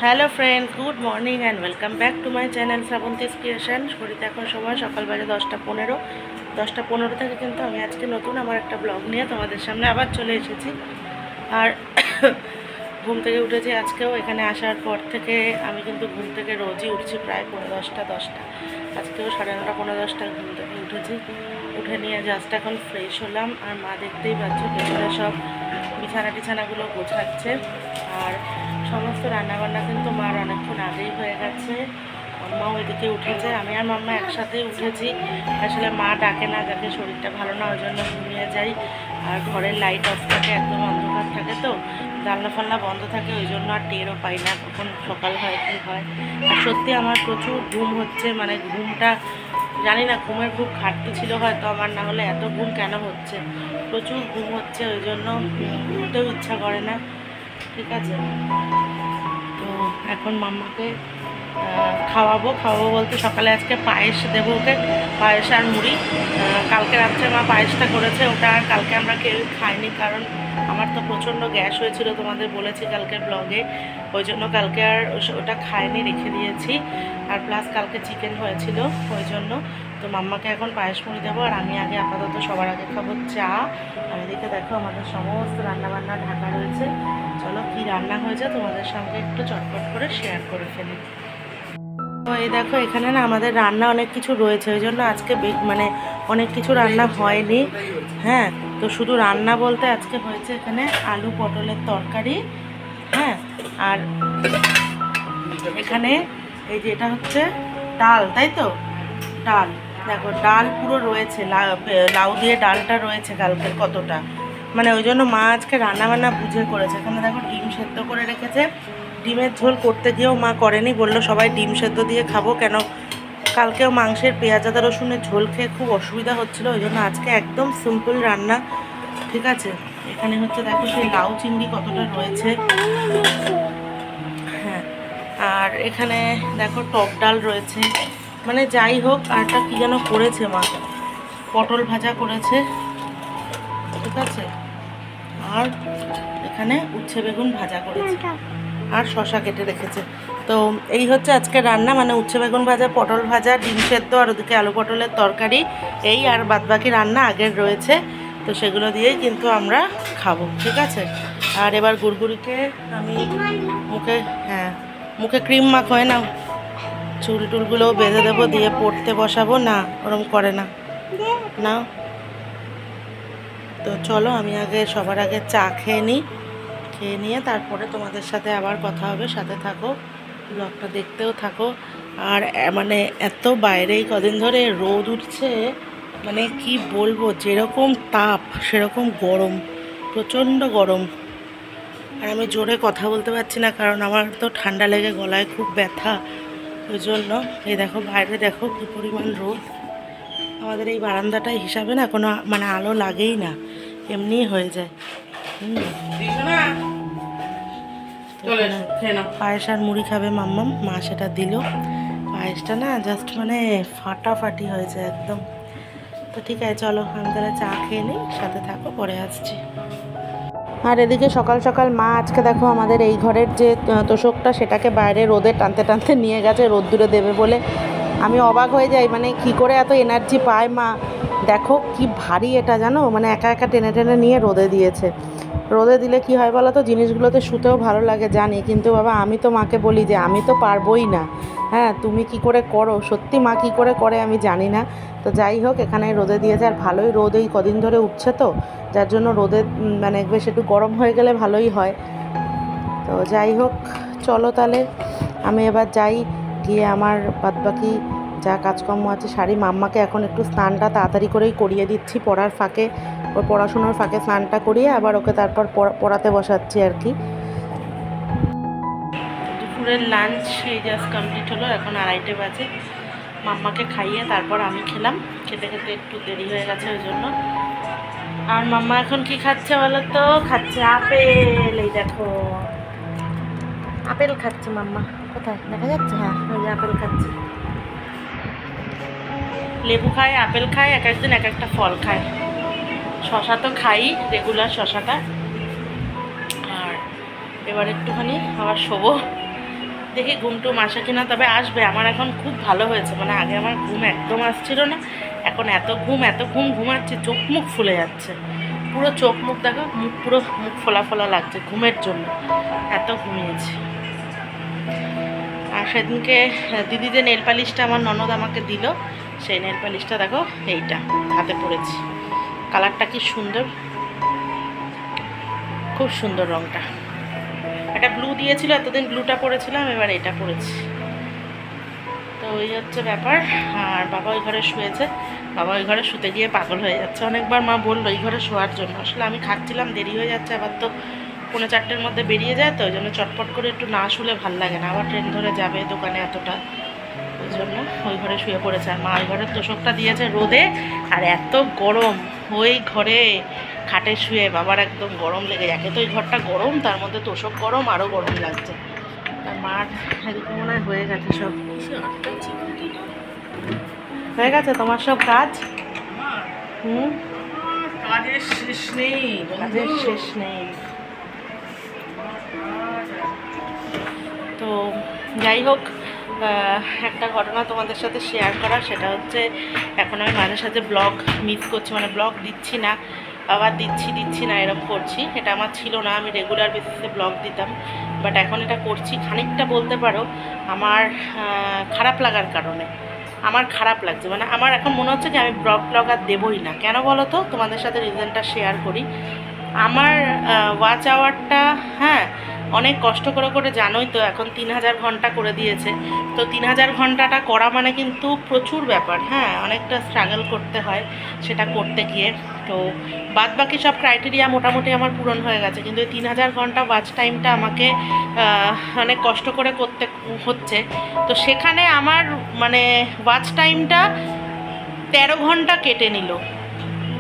Hello friends, good morning and welcome back to my channel Shrabanti's creation. ঘড়িতে এখন সময় সকাল বাজে 10:15। 10:15 থেকে কিন্তু আমি আজকে নতুন আমার একটা ব্লগ নিয়ে তোমাদের সামনে আবার চলে এসেছি। আর ঘুম থেকে উঠেছি আজকেও। এখানে আসার পর থেকে আমি কিন্তু ঘুম থেকে রোজই উঠছি প্রায় 10:15। আজকেও 9:30 10:15 ঘুম থেকে উঠেছি। উঠে নিয়ে জাস্ট এখন ফ্রেশ হলাম। আর মা দেখতেই পাচ্ছ পেছনে সব বিছানাগুলো গোছাচ্ছে। আর সমস্ত রান্নাবান্না কিন্তু মার অনেকক্ষণ আগেই হয়ে গেছে। মাম্মাও ওইদিকে উঠেছে, আমি আর মাম্মা একসাথেই উঠেছি। আসলে মা ডাকে না, যাকে শরীরটা ভালো না, ওই জন্য ঘুমিয়ে যাই। আর ঘরের লাইট অফ থাকে, একদম অন্ধকার থাকে, তো জানলা ফাল্লা বন্ধ থাকে, ওই জন্য আর টেরও পাই না কখন সকাল হয় কী হয়। আর সত্যি আমার প্রচুর ঘুম হচ্ছে, মানে ঘুমটা জানি না, ঘুমের খুব ঘাটতি ছিল হয়তো আমার, না হলে এত ঘুম কেন হচ্ছে। প্রচুর ঘুম হচ্ছে, ওই জন্য উঠতেও ইচ্ছা করে না। ঠিক আছে, তো এখন মাম্মাকে খাওয়াবো বলতে সকালে আজকে পায়েস দেবো ওকে, পায়েস আর মুড়ি। কালকে রাত্রে মা পায়েসটা করেছে, ওটা আর কালকে আমরা কেউ খাইনি, কারণ আমার তো প্রচণ্ড গ্যাস হয়েছিল, তোমাদের বলেছি কালকে ব্লগে। ওই জন্য কালকে আর ওটা খাইনি, রেখে দিয়েছি। আর প্লাস কালকে চিকেন হয়েছিল, ওই জন্য। তো মাম্মাকে এখন পায়েস মুড়ি দেবো, আর আমি আগে আপাতত সবার আগে খাবো চা। আর এদিকে দেখো আমাদের সমস্ত রান্নাবান্না ঢাকা রয়েছে। চলো কি রান্না হয়েছে তোমাদের সঙ্গে একটু চটপট করে শেয়ার করে ফেলি। তো এই দেখো এখানে না আমাদের রান্না অনেক কিছু রয়েছে, ওই জন্য আজকে মানে অনেক কিছু রান্না হয়নি। হ্যাঁ, তো শুধু রান্না বলতে আজকে হয়েছে এখানে আলু পটলের তরকারি। হ্যাঁ, আর এখানে এই যে এটা হচ্ছে ডাল, তাই তো? ডাল, দেখো ডাল পুরো রয়েছে, লাউ দিয়ে ডালটা রয়েছে কালকের কতটা, মানে ওই জন্য মা আজকে রান্নাবান্না বুঝে করেছে। এখানে দেখো ডিম সেদ্ধ করে রেখেছে। ডিমের ঝোল করতে গিয়েও মা করেনি, বললো সবাই ডিম সেদ্ধ দিয়ে খাবো, কেন কালকেও মাংসের পেঁয়াজ আদা রসুনের ঝোল খেয়ে খুব অসুবিধা হচ্ছিলো, ওই জন্য আজকে একদম সিম্পল রান্না। ঠিক আছে, এখানে হচ্ছে দেখো সেই লাউ চিংড়ি কতটা রয়েছে। হ্যাঁ, আর এখানে দেখো টক ডাল রয়েছে। মানে যাই হোক, আরটা কী যেন করেছে মা, পটল ভাজা করেছে। ঠিক আছে, আর এখানে উচ্ছে বেগুন ভাজা করেছে, আর শশা কেটে রেখেছে। তো এই হচ্ছে আজকে রান্না, মানে উচ্ছে বেগুন ভাজা, পটল ভাজা, ডিম সেদ্ধ, আর ওদিকে আলু পটলের তরকারি। এই আর বাদবাকি রান্না আগের রয়েছে, তো সেগুলো দিয়েই কিন্তু আমরা খাবো। ঠিক আছে, আর এবার গুড়গুড়িকে আমি মুখে ক্রিম মাখোয় না, চুল টুলগুলোও বেঁধে দেবো, দিয়ে পড়তে বসাবো। না, ওরম করে না, না। তো চলো আমি আগে সবার আগে চা খেয়ে নিই, খেয়ে নিয়ে তারপরে তোমাদের সাথে আবার কথা হবে। সাথে থাকো, ব্লগটা দেখতেও থাকো। আর মানে এত বাইরেই কদিন ধরে রোদ উঠছে, মানে কি বলবো, যেরকম তাপ সেরকম গরম, প্রচণ্ড গরম। আর আমি জোরে কথা বলতে পারছি না, কারণ আমার তো ঠান্ডা লেগে গলায় খুব ব্যথা, ওই জন্য। এই দেখো বাইরে দেখো কী পরিমাণ রোদ। আমাদের এই বারান্দাটায় হিসাবে না কোনো মানে আলো লাগেই না, এমনিই হয়ে যায়। পায়েস আর মুড়ি খাবে মাম্মাম, মা সেটা দিল। পায়েসটা না জাস্ট মানে ফাটাফাটি হয়েছে একদম। তো ঠিক আছে, চলো আমি তাহলে চা খেয়ে নিই, সাথে থাকো, পরে আসছি। আর এদিকে সকাল সকাল মা আজকে দেখো আমাদের এই ঘরের যে তোষকটা, সেটাকে বাইরে রোদে টানতে টানতে নিয়ে গেছে রোদ্দুরে দেবে বলে। আমি অবাক হয়ে যাই, মানে কি করে এত এনার্জি পায় মা। দেখো কি ভারী এটা, জানো, মানে একা একা টেনে টেনে নিয়ে রোদে দিয়েছে। রোদে দিলে কি হয় বলো তো, জিনিসগুলোতে শুতেও ভালো লাগে জানি, কিন্তু বাবা আমি তো মাকে বলি যে আমি তো পারবোই না। হ্যাঁ, তুমি কি করে করো, সত্যি মা কি করে করে আমি জানি না। তো যাই হোক, এখানে রোদে দিয়েছে, আর ভালোই রোদ এই কদিন ধরে উঠছে, তো যার জন্য রোদে মানে বেশ একটু গরম হয়ে গেলে ভালোই হয়। তো যাই হোক, চলো তাহলে আমি এবার যাই, গিয়ে আমার বাদবাকি যা কাজকর্ম আছে শাড়ি। মাম্মাকে এখন একটু স্নানটা তাড়াতাড়ি করেই করিয়ে দিচ্ছি, পড়ার ফাঁকে, ওর পড়াশোনার ফাঁকে স্নানটা করিয়ে আবার ওকে তারপর পড়াতে বসাচ্ছি আর কি। দুপুরের লাঞ্চ এই জাস্ট কমপ্লিট হলো, এখন 2:30 বাজে। মাম্মাকে খাইয়ে তারপর আমি খেলাম, খেতে খেতে একটু দেরি হয়ে গেছে ওই জন্য। আর মাম্মা এখন কি খাচ্ছে বলো তো? খাচ্ছে আপেল। এই দেখো আপেল খাচ্ছে মাম্মা, কোথায় দেখা যাচ্ছে? হ্যাঁ, ওই যে আপেল খাচ্ছে। লেবু খায়, আপেল খায়, এক একদিন এক একটা ফল খায়। শশা তো খাই রেগুলার, শশাটা। আর এবার একটুখানি আবার শোবো, দেখি ঘুম টুম আসে কিনা, তবে আসবে। আমার এখন খুব ভালো হয়েছে, মানে আগে আমার ঘুম একদম আসছিল না, এখন এত ঘুম ঘুমাচ্ছি, চোখ মুখ ফুলে যাচ্ছে, পুরো চোখ মুখ দেখো, পুরো মুখ ফোলা ফোলা লাগছে ঘুমের জন্য, এত ঘুমিয়েছি। আর সেদিনকে দিদি যে নেল পালিশটা আমার ননদ আমাকে দিল, সেই নেল পালিশটা দেখো এইটা হাতে পড়েছি, কালারটা কি সুন্দর, খুব সুন্দর রঙটা। এটা ব্লু দিয়েছিল, এতদিন ব্লুটা পরেছিলাম, এবার এটা পরেছি। তো ওই হচ্ছে ব্যাপার। আর বাবা ওই ঘরে শুয়েছে, বাবা ওই ঘরে শুতে গিয়ে পাগল হয়ে যাচ্ছে। অনেকবার মা বললো ওই ঘরে শোয়ার জন্য, আসলে আমি খাচ্ছিলাম, দেরি হয়ে যাচ্ছে, আবার তো 3:45-র মধ্যে বেরিয়ে যায়, তো ওই জন্য চটপট করে একটু না শুলে ভাল লাগে না, আবার ট্রেন ধরে যাবে দোকানে এতটা, ওই জন্য ওই ঘরে শুয়ে পড়েছে। আর মা ওই ঘরের তোষকটা দিয়েছে রোদে, আর এত গরম ওই ঘরে খাটে শুয়ে বাবার একদম গরম লেগে যায়। তো ওই ঘরটা গরম, তার মধ্যে তোষক গরম, আরও গরম লাগছে। আর মার এদিকে মনে হয় হয়ে গেছে সব, হয়ে গেছে তোমার সব কাজ? কাজের শেষ নেই, কাজের শেষ নেই। তো যাই হোক, একটা ঘটনা তোমাদের সাথে শেয়ার করা, সেটা হচ্ছে এখন আমি মাঝে সাথে ব্লগ মিস করছি, মানে ব্লগ দিচ্ছি না, আবার দিচ্ছি না, এরকম করছি। এটা আমার ছিল না, আমি রেগুলার বেসিসে ব্লগ দিতাম, বাট এখন এটা করছি খানিকটা বলতে পারো আমার খারাপ লাগার কারণে। আমার খারাপ লাগছে, মানে আমার এখন মনে হচ্ছে যে আমি ব্লগ আর দেবই না। কেন বলো তো, তোমাদের সাথে রিজনটা শেয়ার করি। আমার ওয়াচ আওয়ারটা, হ্যাঁ, অনেক কষ্ট করে জানোই তো, এখন 3000 ঘন্টা করে দিয়েছে। তো 3000 ঘন্টাটা করা মানে কিন্তু প্রচুর ব্যাপার, হ্যাঁ, অনেকটা স্ট্রাগল করতে হয় সেটা করতে গিয়ে। তো বাদ বাকি সব ক্রাইটেরিয়া মোটামুটি আমার পূরণ হয়ে গেছে, কিন্তু এই 3000 ঘন্টা ওয়াচ টাইমটা আমাকে অনেক কষ্ট করে করতে হচ্ছে। তো সেখানে আমার মানে ওয়াচ টাইমটা 13 ঘন্টা কেটে নিল।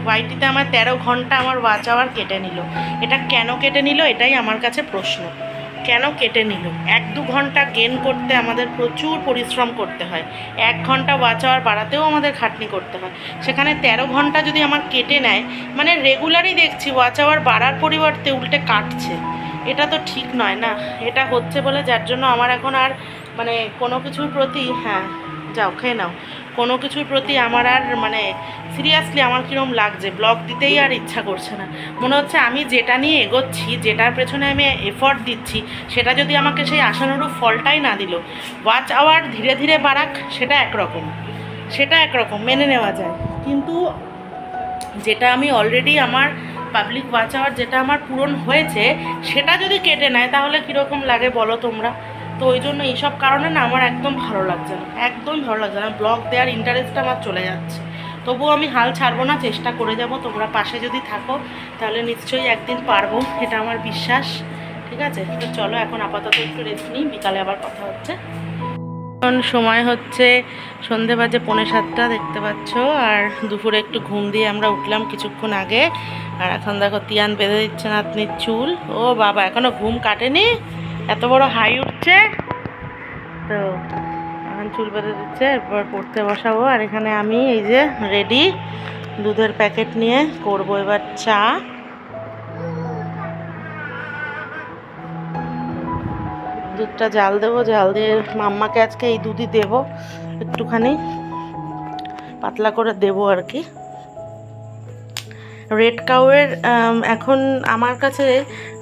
ওয়াইটিতে আমার 13 ঘন্টা আমার ওয়াচ আওয়ার কেটে নিল। এটা কেন কেটে নিল, এটাই আমার কাছে প্রশ্ন। কেন কেটে নিল? 1-2 ঘন্টা গেন করতে আমাদের প্রচুর পরিশ্রম করতে হয়, 1 ঘন্টা ওয়াচ আওয়ার বাড়াতেও আমাদের খাটনি করতে হয়, সেখানে 13 ঘন্টা যদি আমার কেটে নেয়, মানে রেগুলারই দেখছি ওয়াচ আওয়ার বাড়ার পরিবর্তে উল্টে কাটছে। এটা তো ঠিক নয় না। এটা হচ্ছে বলে যার জন্য আমার এখন আর মানে কোনো কিছুর প্রতি, হ্যাঁ যাও খেয়ে নাও, কোনো কিছুর প্রতি আমার আর মানে সিরিয়াসলি আমার কীরকম লাগছে, ব্লগ দিতেই আর ইচ্ছা করছে না। মনে হচ্ছে আমি যেটা নিয়ে এগোচ্ছি, যেটার পেছনে আমি এফর্ট দিচ্ছি, সেটা যদি আমাকে সেই আশানুরূপ ফলটাই না দিল। ওয়াচ আওয়ার ধীরে ধীরে বাড়াক, সেটা একরকম মেনে নেওয়া যায়, কিন্তু যেটা আমি অলরেডি আমার পাবলিক ওয়াচ আওয়ার যেটা আমার পূরণ হয়েছে, সেটা যদি কেটে নেয় তাহলে কীরকম লাগে বলো তোমরা। তো ওই জন্য এইসব কারণে না আমার একদম ভালো লাগছে না, ব্লগ দেওয়ার ইন্টারেস্টটা আমার চলে যাচ্ছে। তবুও আমি হাল ছাড়বো না, চেষ্টা করে যাব। তোমরা পাশে যদি থাকো তাহলে নিশ্চয়ই একদিন পারবো, এটা আমার বিশ্বাস। ঠিক আছে, তো চলো এখন আপাতত একটু রেস্ট নিই, বিকালে আবার কথা হচ্ছে। এখন সময় হচ্ছে সন্ধে বাজে 6:45, দেখতে পাচ্ছ। আর দুপুরে একটু ঘুম দিয়ে আমরা উঠলাম কিছুক্ষণ আগে। আর এখন দেখো তিয়ান বেঁধে দিচ্ছে নাতনির চুল। ও বাবা, এখনও ঘুম কাটেনি, এত বড় হাই উঠছে। তো এখন চুল বেঁধে দিচ্ছে, এরপর পড়তে বসাবো। আর এখানে আমি এই যে রেডি, দুধের প্যাকেট নিয়ে করবো এবার চা। দুধটা জাল দেবো, জাল দিয়ে মাম্মাকে আজকে এই দুধই দেবো, একটুখানি পাতলা করে দেবো আর কি। রেড কাউয়ের এখন আমার কাছে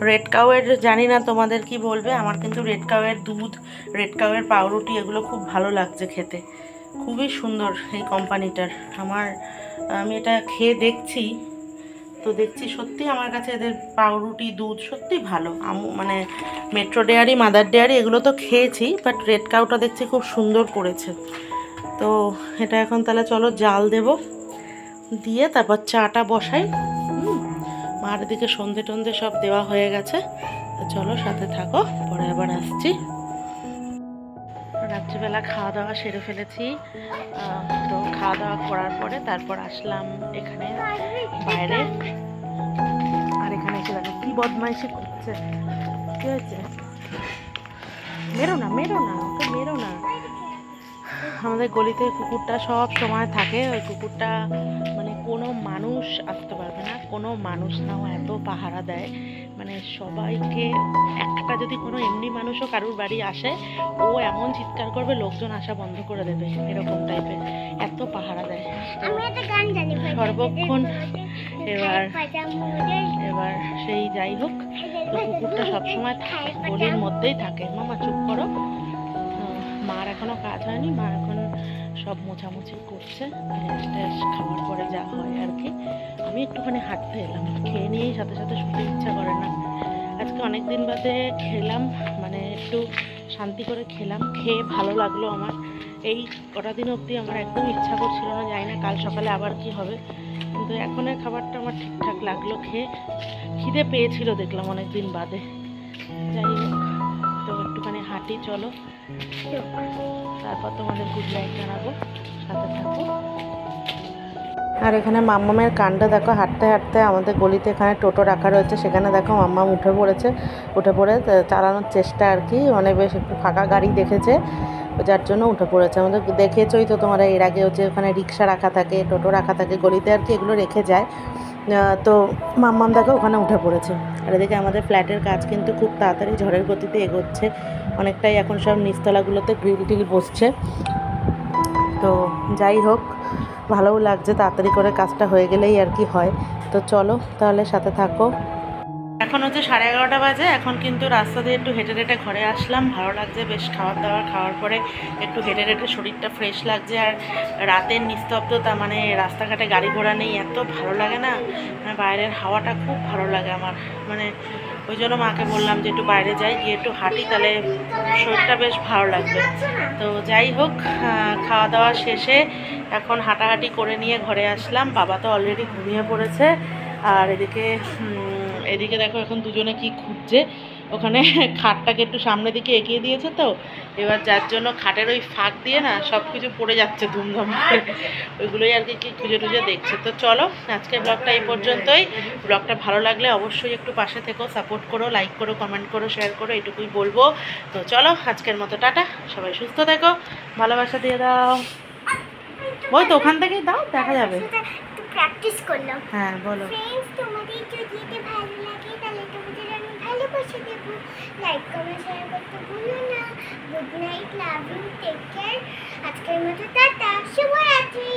রেড কাউয়ের, জানি না তোমাদের কি বলবে, আমার কিন্তু রেড কাউয়ের দুধ, রেড কাউয়ের পাউরুটি এগুলো খুব ভালো লাগছে খেতে, খুবই সুন্দর এই কোম্পানিটার। আমি এটা খেয়ে দেখছি, তো দেখছি সত্যি আমার কাছে এদের পাউরুটি দুধ সত্যি ভালো। মানে মেট্রো ডেয়ারি, মাদার ডেয়ারি এগুলো তো খেয়েছি, বাট রেড কাউটা দেখছি খুব সুন্দর করেছে। তো এটা এখন তাহলে চলো জাল দেব, দিয়ে তারপর চাটা বসাই। মার দিকে সন্ধে টন্ধে সব দেওয়া হয়ে গেছে, তো চলো সাথে থাকো, পরে আবার আসছি। রাত্রিবেলা খাওয়া দাওয়া সেরে ফেলেছি। তো খাওয়া দাওয়া করার পরে তারপর আসলাম এখানে বাইরে। আর এখানে এসে দেখো কি বদমাইশি করছে। কি হয়েছে? মেরো না ওকে মেরো না। আমাদের গলিতে কুকুরটা সব সময় থাকে, ওই কুকুরটা মানে কোনো মানুষ আসতে পারবে না, কোনো মানুষ না, ও এত পাহারা দেয়। মানে সবাইকে, একটা যদি কোনো এমনি মানুষও কারুর বাড়ি আসে, ও এমন চিৎকার করবে লোকজন আসা বন্ধ করে দেবে, এরকম টাইপের, এত পাহারা দেয়। সর্বক্ষণ এবার সেই যাই হোক, তো কুকুরটা সবসময় গলির মধ্যেই থাকে। মামা চুপ করো। মার এখনো কাজ হয়নি, মা এখন সব মোছামুছি করছে, খাওয়ার পরে যা হয় আর কি। আমি একটুখানি হাঁটতে এলাম, খেয়ে নিয়েই সাথে সাথে শুতে ইচ্ছা করে না। আজকে অনেক দিন বাদে খেলাম, মানে একটু শান্তি করে খেলাম, খেয়ে ভালো লাগলো আমার। এই কটা দিন অবধি আমার একদম ইচ্ছা করছিল না, জানি না কাল সকালে আবার কি হবে, কিন্তু এখনের খাবারটা আমার ঠিকঠাক লাগলো খেয়ে। খিদে পেয়েছিল দেখলাম অনেক দিন বাদে। যাই হোক, তো একটুখানি হাঁটি, চলো, তারপর তোমাদের গুড নাইট জানাবো, সাথে থাকো। আর এখানে মাম্মামের কাণ্ড দেখো, হাঁটতে হাঁটতে আমাদের গলিতে এখানে টোটো রাখা রয়েছে, সেখানে দেখো মাম্মাম উঠে পড়েছে, উঠে পড়ে চালানোর চেষ্টা আর কি, মানে বেশ একটু ফাঁকা গাড়ি দেখেছে, যার জন্য উঠে পড়েছে। আমাদের দেখেছই তো তোমরা এর আগেও যে ওখানে রিক্সা রাখা থাকে, টোটো রাখা থাকে গলিতে আর কি, এগুলো রেখে যায়। তো মাম্মাম দেখো ওখানে উঠে পড়েছে। আর এদিকে আমাদের ফ্ল্যাটের কাজ কিন্তু খুব তাড়াতাড়ি ঝড়ের গতিতে এগোচ্ছে, অনেকটাই এখন সব নিচতলাগুলোতে গ্রিল টিল বসছে। তো যাই হোক, ভালোও লাগছে, তাড়াতাড়ি করে কাজটা হয়ে গেলেই আর কি হয়। তো চলো তাহলে সাথে থাকো। এখন হচ্ছে 11:30 বাজে, এখন কিন্তু রাস্তা দিয়ে একটু হেঁটে হেঁটে ঘরে আসলাম, ভালো লাগছে বেশ। খাওয়ার পরে একটু হেঁটে হেঁটে শরীরটা ফ্রেশ লাগছে। আর রাতের নিস্তব্ধতা, মানে রাস্তাঘাটে গাড়ি ঘোড়া নেই, এত ভালো লাগে না, মানে বাইরের হাওয়াটা খুব ভালো লাগে আমার। মানে ওই জন্য মাকে বললাম যে একটু বাইরে যাই, গিয়ে একটু হাঁটি, তাহলে শরীরটা বেশ ভালো লাগবে। তো যাই হোক, খাওয়া দাওয়া শেষে এখন হাঁটাহাঁটি করে নিয়ে ঘরে আসলাম। বাবা তো অলরেডি ঘুমিয়ে পড়েছে। আর এদিকে দেখো এখন দুজনে কি খুঁজছে, ওখানে খাটটাকে একটু সামনের দিকে এগিয়ে দিয়েছে, তো এবার যার জন্য খাটের ওই ফাঁক দিয়ে না সব কিছু পড়ে যাচ্ছে ধুমধাম করে, ওইগুলোই আর কি খুঁজে টুজে দেখছে। তো চলো, আজকের ব্লগটা এই পর্যন্তই। ব্লগটা ভালো লাগলে অবশ্যই একটু পাশে থেকো, সাপোর্ট করো, লাইক করো, কমেন্ট করো, শেয়ার করো, এটুকুই বলবো। তো চলো, আজকের মতো টাটা, সবাই সুস্থ থেকো, ভালোবাসা দিয়ে দাও। ওই তো ওখান থেকেই দাও, দেখা যাবে। প্র্যাকটিস করলাম। হ্যাঁ বলো। ফ্রেন্ডস, তোমাদের যদি এটা ভালো লাগে তাহলে তোমাদের আমি ভালোবাসা দেবো, লাইক কমেন্ট শেয়ার করতে ভুলো না। Good night, love you, take care. আজকের মতো টাটা, শুভরাত্রি।